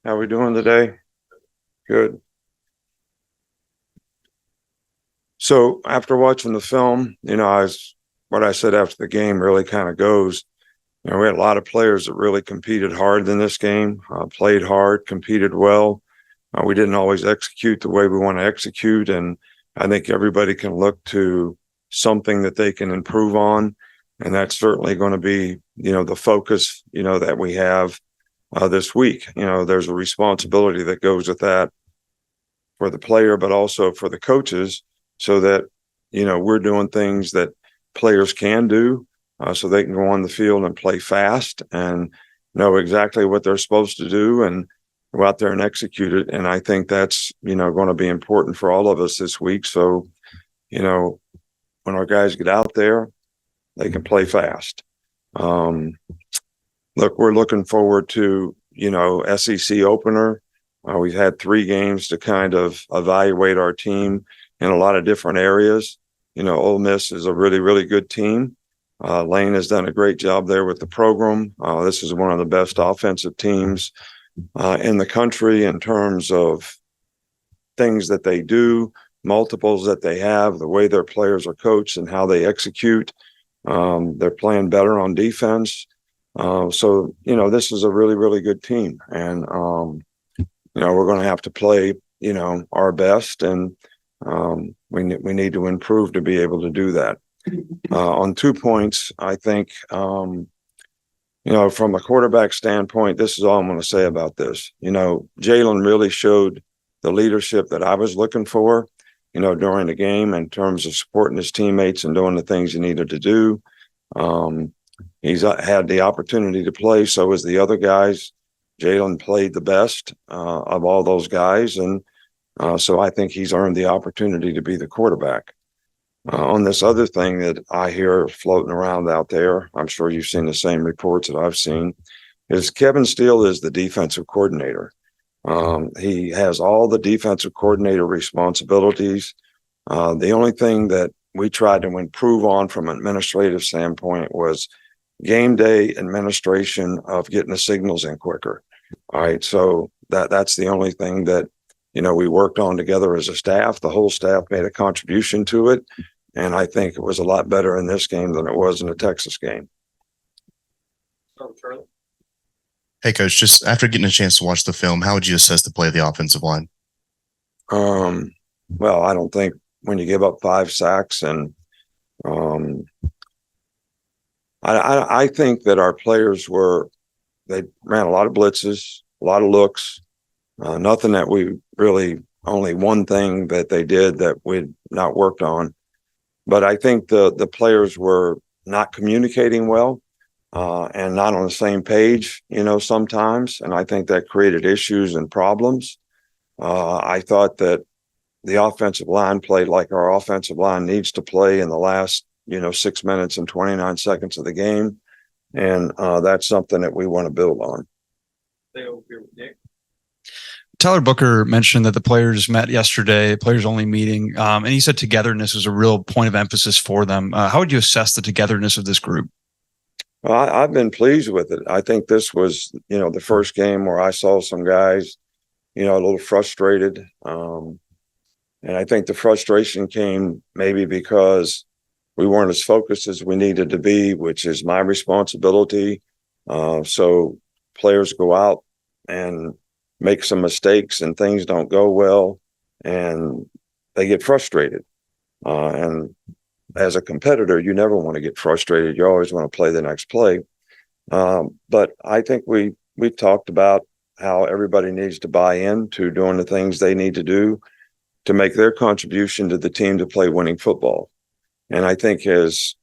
How we doing today? Good. So after watching the film, what I said after the game really kind of goes. We had a lot of players that really competed hard in this game, played hard, competed well. We didn't always execute the way we want to execute, and I think everybody can look to something that they can improve on, and that's certainly going to be, the focus, that we have this week. There's a responsibility that goes with that for the player, but also for the coaches, so that we're doing things that players can do, so they can go on the field and play fast and know exactly what they're supposed to do and go out there and execute it. And I think that's going to be important for all of us this week. So when our guys get out there, they can play fast. Um, Look, we're looking forward to SEC opener. We've had 3 games to kind of evaluate our team in a lot of different areas. Ole Miss is a really, really good team. Lane has done a great job there with the program. This is one of the best offensive teams in the country in terms of things that they do, multiples that they have, the way their players are coached and how they execute. They're playing better on defense. So this is a really, really good team. And, we're going to have to play, our best, and we need to improve to be able to do that. On 2 points, I think, from a quarterback standpoint, this is all I'm going to say about this. Jalen really showed the leadership that I was looking for, during the game in terms of supporting his teammates and doing the things he needed to do. He's had the opportunity to play. So as the other guys. Jalen played the best of all those guys. And so I think he's earned the opportunity to be the quarterback. On this other thing that I hear floating around out there, I'm sure you've seen the same reports that I've seen, is Kevin Steele is the defensive coordinator. He has all the defensive coordinator responsibilities. The only thing that we tried to improve on from an administrative standpoint was game day administration of getting the signals in quicker. All right. So that's the only thing that, we worked on together as a staff. The whole staff made a contribution to it. And I think it was a lot better in this game than it was in the Texas game. Hey, Coach, just after getting a chance to watch the film, how would you assess the play of the offensive line? Well, I don't think when you give up 5 sacks and I think that our players they ran a lot of blitzes, a lot of looks, nothing that we really, only one thing that they did that we'd not worked on. But I think the players were not communicating well and not on the same page, sometimes. And I think that created issues and problems. I thought that the offensive line played like our offensive line needs to play in the last 6 minutes and 29 seconds of the game. And that's something that we want to build on. Tyler Booker mentioned that the players met yesterday, players only meeting, and he said togetherness is a real point of emphasis for them. How would you assess the togetherness of this group? Well, I've been pleased with it. I think this was, the first game where I saw some guys, a little frustrated. And I think the frustration came maybe because we weren't as focused as we needed to be, which is my responsibility. So players go out and make some mistakes and things don't go well and they get frustrated. And as a competitor, you never want to get frustrated. You always want to play the next play. But I think we talked about how everybody needs to buy into doing the things they need to do to make their contribution to the team to play winning football. And I think as,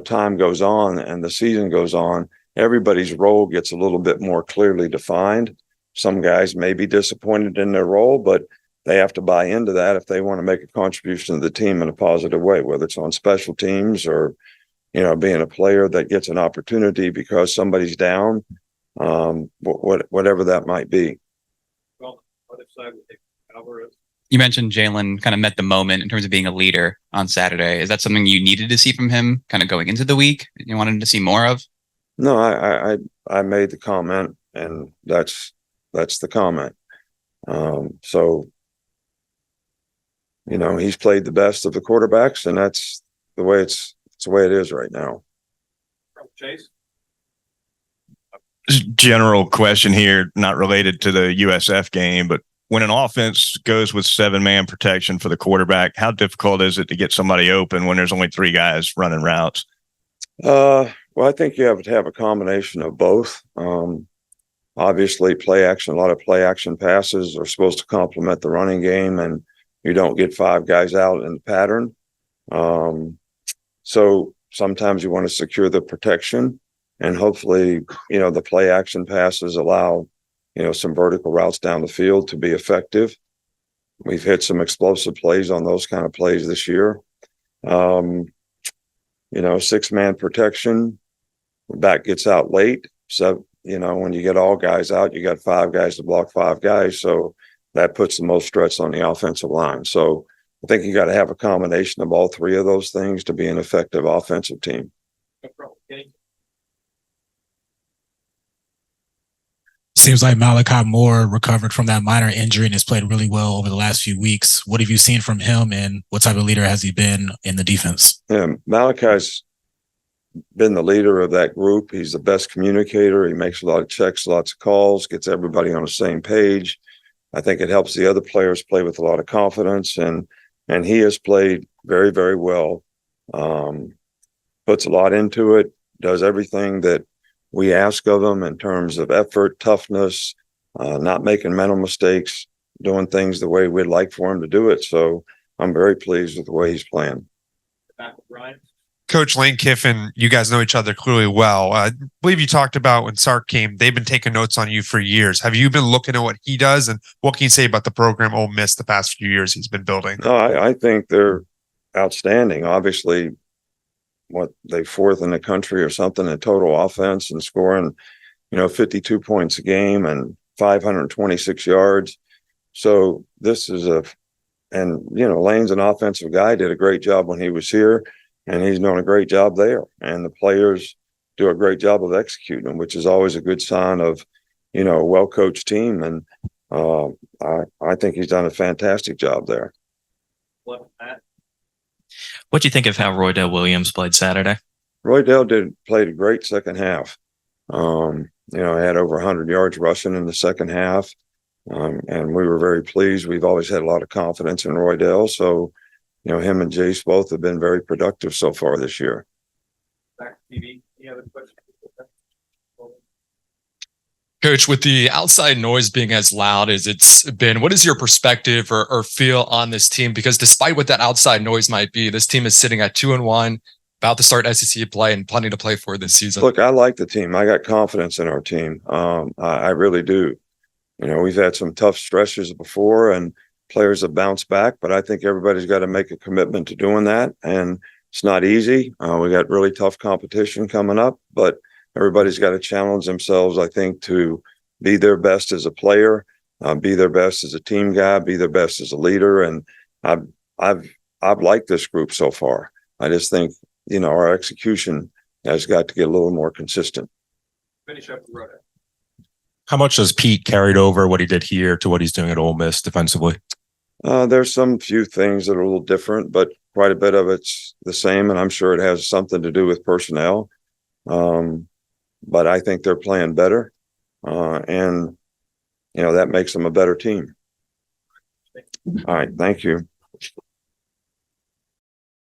time goes on and the season goes on, everybody's role gets a little bit more clearly defined. Some guys may be disappointed in their role, but they have to buy into that if they want to make a contribution to the team in a positive way, whether it's on special teams or, being a player that gets an opportunity because somebody's down, whatever that might be. Well, other side would take Alvarez. You mentioned Jalen kind of met the moment in terms of being a leader on Saturday. Is that something you needed to see from him kind of going into the week? You wanted to see more of? No, I made the comment, and that's That's the comment. So, he's played the best of the quarterbacks, and that's the way it's the way it is right now. Chase? General question here, not related to the USF game, but when an offense goes with 7-man protection for the quarterback, how difficult is it to get somebody open when there's only 3 guys running routes? Well, I think you have to have a combination of both. Obviously, a lot of play action passes are supposed to complement the running game, and you don't get 5 guys out in the pattern. So sometimes you want to secure the protection, and hopefully, the play action passes allow, some vertical routes down the field to be effective. We've hit some explosive plays on those kind of plays this year. 6-man protection, the back gets out late. So, when you get all guys out, you got 5 guys to block 5 guys. So that puts the most stress on the offensive line. So I think you got to have a combination of all 3 of those things to be an effective offensive team. No problem. Okay. Seems like Malachi Moore recovered from that minor injury and has played really well over the last few weeks. What have you seen from him, and what type of leader has he been in the defense? Yeah, Malachi's been the leader of that group. He's the best communicator. He makes a lot of checks, lots of calls, gets everybody on the same page. I think it helps the other players play with a lot of confidence, and he has played very, very well. Puts a lot into it, does everything that we ask of him in terms of effort, toughness, not making mental mistakes, doing things the way we'd like for him to do it. So I'm very pleased with the way he's playing. Back with Ryan. Coach Lane Kiffin, you guys know each other clearly well. I believe you talked about when Sark came, they've been taking notes on you for years. Have you been looking at what he does, and what can you say about the program Ole Miss the past few years he's been building? No, I think they're outstanding. Obviously, they 4th in the country or something in total offense and scoring, 52 points a game and 526 yards. So this is Lane's an offensive guy, did a great job when he was here, and he's doing a great job there. And the players do a great job of executing, which is always a good sign of, a well-coached team. And I think he's done a fantastic job there. What, Matt? What do you think of how Roydell Williams played Saturday? Roydell played a great second half. Had over 100 yards rushing in the second half. And we were very pleased. We've always had a lot of confidence in Roydell. So, him and Jace both have been very productive so far this year. Back to TV. Any other questions? Coach, with the outside noise being as loud as it's been, what is your perspective or feel on this team? Because despite what that outside noise might be, this team is sitting at 2-1, about to start SEC play and plenty to play for this season. Look, I like the team. I got confidence in our team. I really do. We've had some tough stretches before, and players have bounced back, but I think everybody's got to make a commitment to doing that. And it's not easy. We got really tough competition coming up, but everybody's got to challenge themselves, I think, to be their best as a player, be their best as a team guy, be their best as a leader. And I've liked this group so far. I just think, our execution has got to get a little more consistent. Finish up the road. How much has Pete carried over what he did here to what he's doing at Ole Miss defensively? There's some few things that are a little different, but quite a bit of it's the same, and I'm sure it has something to do with personnel. But I think they're playing better, and that makes them a better team. All right, thank you.